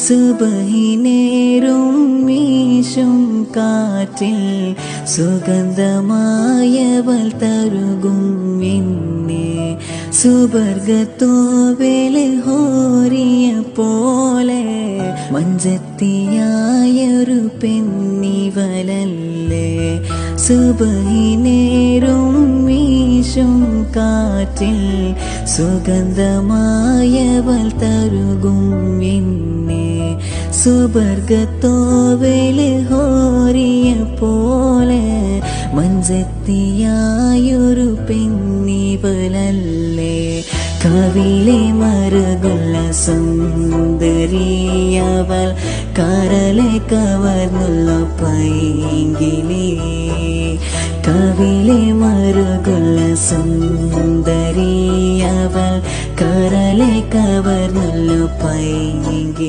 സുബഹിനേരും വീശും കാറ്റിൽ സുഗന്ധമായവൾ തരുകും എന്നെ സുബർഗത്തോവിൽ ഹോറിയ പോലെ മഞ്ചത്തിയായൊരു പെണ്ണിവളല്ലേ സുബഹിനേരും വീശും കാറ്റിൽ സുഗന്ധമായവൾ തരുകും എന്നെ സുബർഗത്തോവിൽ ഹോറിയ പോലെ മഞ്ചത്തിയായൊരു പെണ്ണിവളല്ലേ കവിലെ മറുകുള്ള സുന്ദരിയവൾ കരളെ കവർന്നുള്ള പൈങ്കിളി കവിലെ മറുകുള്ള സുന്ദരിയവൾ കരളെ കവർന്നുള്ള പൈങ്കിളി